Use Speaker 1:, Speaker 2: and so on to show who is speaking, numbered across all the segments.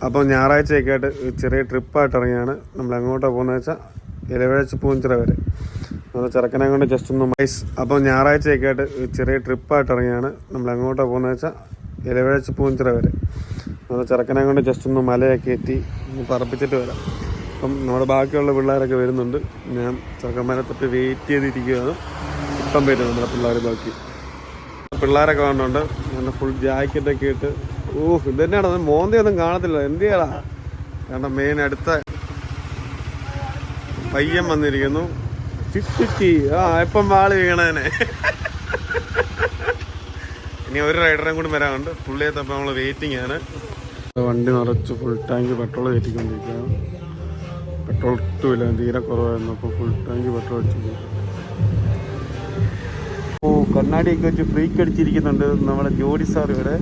Speaker 1: അപ്പോൾ ഞായറാഴ്ചയൊക്കെ ആയിട്ട് ചെറിയ ട്രിപ്പായിട്ട് ഇറങ്ങിയാണ്. നമ്മൾ എങ്ങോട്ടാണ് പോകുന്നത് വെച്ചാൽ ഇലവേഴച്ച് പൂഞ്ചിറ വരെ നമ്മൾ ചെറുക്കനെ കൊണ്ട് ജസ്റ്റ് ഒന്ന് അപ്പോൾ ഞായറാഴ്ചയൊക്കെ ആയിട്ട് ചെറിയ ട്രിപ്പായിട്ട് ഇറങ്ങിയാണ്. നമ്മൾ എങ്ങോട്ടാണ് പോകുന്നത് വെച്ചാൽ ഇലവേഴച്ച് പൂഞ്ചിറ വരെ നമ്മൾ ചെറുക്കനെ കൊണ്ട് ജസ്റ്റ് ഒന്ന് മലയൊക്കെ എത്തി പറപ്പിച്ചിട്ട് വരാം. അപ്പം നമ്മുടെ ബാക്കിയുള്ള പിള്ളേരൊക്കെ വരുന്നുണ്ട്. ഞാൻ ചെറുക്കന്മാരെ തൊട്ട് വെയിറ്റ് ചെയ്തിരിക്കുകയാണ്. ഇപ്പം വരും നമ്മുടെ പിള്ളേർ ബാക്കി പിള്ളേരൊക്കെ വന്നിട്ടുണ്ട്. അങ്ങനെ ഫുൾ ജാക്കറ്റൊക്കെ ഇട്ട് ഇത് തന്നെയാണ്. മോന്തയൊന്നും കാണത്തില്ല. എന്ത് ചെയ്യടാ, കാരണം മെയിൻ അടുത്ത പയ്യൻ വന്നിരിക്കുന്നു. എപ്പം വാള് വീണേനെ. ഇനി ഒരു റൈഡറും കൂടി വരാനുണ്ട്. പുള്ളിയെത്തപ്പം നമ്മൾ വെയിറ്റിംഗ് ആണ്. വണ്ടി നിറച്ച് ഫുൾ ടാങ്ക് പെട്രോൾ കയറ്റിക്കൊണ്ടിരിക്കുകയാണ്. പെട്രോൾ ഇട്ടുമില്ല, തീരെ കുറവായിരുന്നു. അപ്പോൾ ഫുൾ ടാങ്ക് പെട്രോൾ അടിച്ചു. കണ്ണാടിയൊക്കെ വെച്ച് ഫ്രീക്ക് അടിച്ചിരിക്കുന്നുണ്ട് നമ്മുടെ ജോഡി സാർ ഇവിടെ.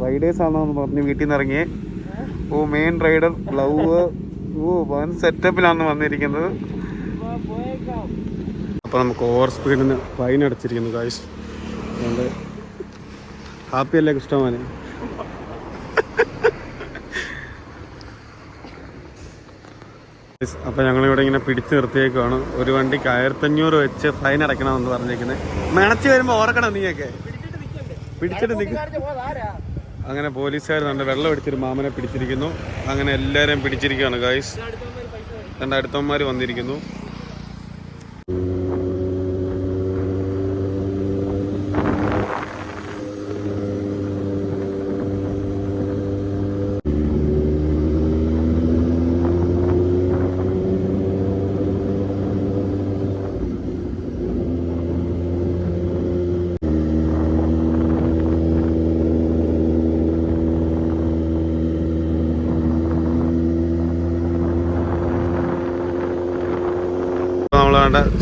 Speaker 1: റൈഡേഴ്സ് ആണെന്ന് പറഞ്ഞ് വീട്ടിൽ നിന്ന് ഇറങ്ങിയേ. മെയിൻ റൈഡർ ഗ്ലൗവ് വൻ സെറ്റപ്പിലാണ് വന്നിരിക്കുന്നത്. അപ്പോൾ നമുക്ക് ഓവർ സ്പീഡിന് ഫൈൻ അടച്ചിരിക്കുന്നു ഗായ്സ്. അതുകൊണ്ട് ഹാപ്പിയല്ലേ ഇഷ്ടമാനെ. അപ്പോൾ ഞങ്ങളിവിടെ ഇങ്ങനെ പിടിച്ചു നിർത്തിയേക്കാണ്. ഒരു വണ്ടിക്ക് 1500 വെച്ച് ഫൈൻ അടയ്ക്കണമെന്ന് പറഞ്ഞേക്കുന്നത്. മെണച്ച് വരുമ്പോൾ ഓർക്കണം നീയൊക്കെ പിടിച്ചിട്ട് നിൽക്കും. അങ്ങനെ പോലീസുകാർ നല്ല വെള്ളം അടിച്ചൊരു മാമനെ പിടിച്ചിരിക്കുന്നു. അങ്ങനെ എല്ലാവരെയും പിടിച്ചിരിക്കുകയാണ് ഗായ്സ്. രണ്ട് അടുത്തവന്മാർ വന്നിരിക്കുന്നു.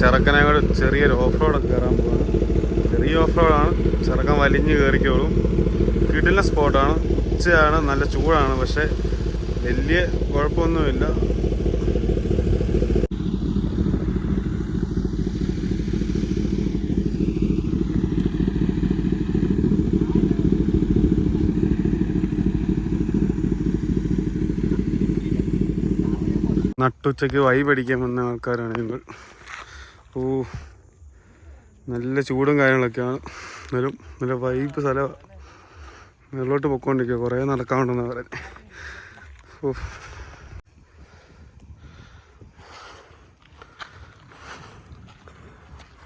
Speaker 1: ചെറുക്കനെ കൂടെ ചെറിയൊരു ഓഫ് റോഡൊക്കെ കയറാൻ പോവാണ്. ചെറിയ ഓഫ് റോഡാണ്. ചെറുക്കൻ വലിഞ്ഞ് കയറിക്കോളും. കിടിലൻ സ്പോട്ടാണ്. ഉച്ചയാണ്, നല്ല ചൂടാണ്, പക്ഷെ വലിയ കുഴപ്പമൊന്നുമില്ല. നട്ടുച്ചയ്ക്ക് വൈബടിക്കാൻ വന്ന ആൾക്കാരാണ് ഞങ്ങൾ. നല്ല ചൂടും കാര്യങ്ങളൊക്കെയാണ്. എന്നാലും നല്ല വൈബ് സ്ഥലമാണ്. മേലോട്ട് പൊയ്ക്കൊണ്ടിരിക്കുക. കുറേ നടക്കാനുണ്ടെന്ന് പറയുന്നത്.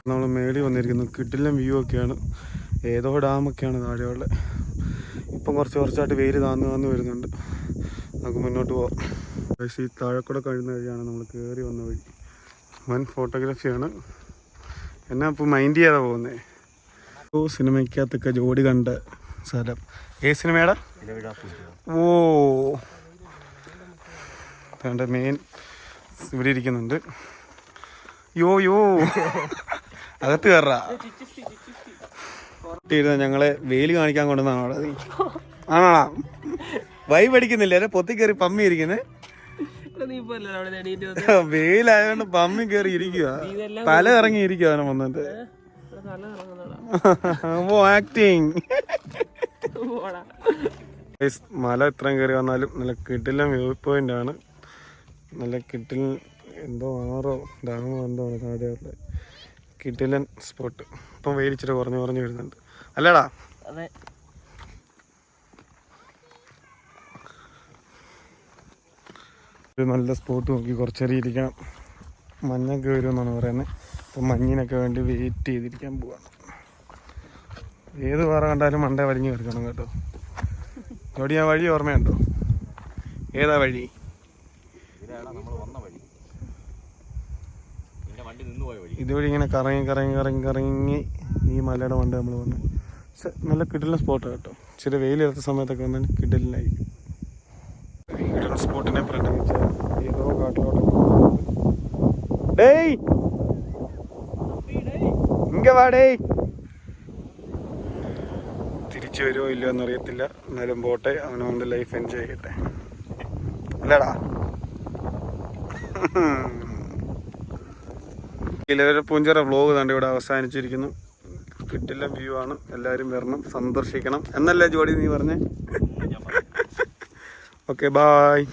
Speaker 1: നമ്മൾ മേളിൽ വന്നിരിക്കുന്നു. കിടിലൻ വ്യൂ ഒക്കെയാണ്. ഏതോ ഡാമൊക്കെയാണ് താഴെയുള്ള. ഇപ്പം കുറച്ചായിട്ട് വെയിൽ താന്ന് വരുന്നുണ്ട്. നമുക്ക് മുന്നോട്ട് പോവാം. പക്ഷേ ഈ താഴെക്കൂടെ കഴിയുന്ന വഴിയാണ് നമ്മൾ കയറി വന്ന വഴി. വൻ ഫോട്ടോഗ്രാഫിയാണ്. എന്നാ ഇപ്പോൾ മൈൻഡ് ചെയ്യാതെ പോകുന്നത്. സിനിമയ്ക്കകത്തൊക്കെ ജോഡി കണ്ട സ്ഥലം. സിനിമയുടെ വേണ്ട മെയിൻ ഇവിടെ ഇരിക്കുന്നുണ്ട്. യോ അകത്ത് കയറാ. ഞങ്ങളെ വെയിൽ കാണിക്കാൻ കൊണ്ടുവന്നാണ് അവിടെ. ആണോടാ വൈബ് അടിക്കുന്നില്ല. അല്ലെ പൊത്തി കയറി പമ്മി ഇരിക്കുന്നത്. വെയിലായതുകൊണ്ട് പമ്മി കയറി ഇരിക്കുക. തല ഇറങ്ങി ഇരിക്കുക അവനെ വന്നിട്ട്. ആക്ടിങ്. മല ഇത്രയും കയറി വന്നാലും നല്ല കിടിലൻ വ്യൂ പോയിന്റ് ആണ്. നല്ല കിടിലൻ എന്തോ ആറോ ഡാമോ എന്തോ ആണ് താഴെയുള്ള കിടിലൻ സ്പോട്ട്. ഇപ്പം വെയിലിച്ചിട്ട് കുറഞ്ഞു വരുന്നുണ്ട്. അല്ലേടാ? ഒരു നല്ല സ്പോട്ട് നോക്കി കുറച്ചേരം ഇരിക്കണം. മഞ്ഞൊക്കെ വരുമെന്നാണ് പറയുന്നത്. അപ്പം മഞ്ഞിനൊക്കെ വേണ്ടി വെയിറ്റ് ചെയ്തിരിക്കാൻ പോവാണ്. ഏത് പാറ കണ്ടാലും മണ്ടേ വലിഞ്ഞു കിടക്കണം കേട്ടോ. ഇവിടെ ആ വഴി ഓർമ്മയുണ്ടോ? ഏതാ വഴി? ഇതുവഴി ഇങ്ങനെ കറങ്ങി ഈ മലയുടെ മണ്ട നമ്മൾ വന്ന്. പക്ഷെ നല്ല കിടിലൻ സ്പോട്ടാണ് കേട്ടോ. ഇച്ചിരി വെയിലില്ലാത്ത സമയത്തൊക്കെ വന്നാൽ കിടിലായിരിക്കും. കിടിലൻ സ്പോട്ടിനെ പ്രണമിച്ച ഏതോ കാട്ടിലോട്ട് തിരിച്ചു വരുമോ ഇല്ലയോ എന്നറിയത്തില്ല. എന്നാലും പോട്ടെ, അവനവൻ്റെ ലൈഫ് എൻജോയ് ചെയ്യട്ടെ. അല്ലടാ? ഇലവേഴ പൂഞ്ചിറ വ്ലോഗ് കണ്ട് ഇവിടെ അവസാനിച്ചിരിക്കുന്നു. കിട്ടില്ല വ്യൂ ആണ്. എല്ലാവരും വരണം, സന്ദർശിക്കണം എന്നല്ലേ ജോഡി നീ പറഞ്ഞേ? Okay, bye.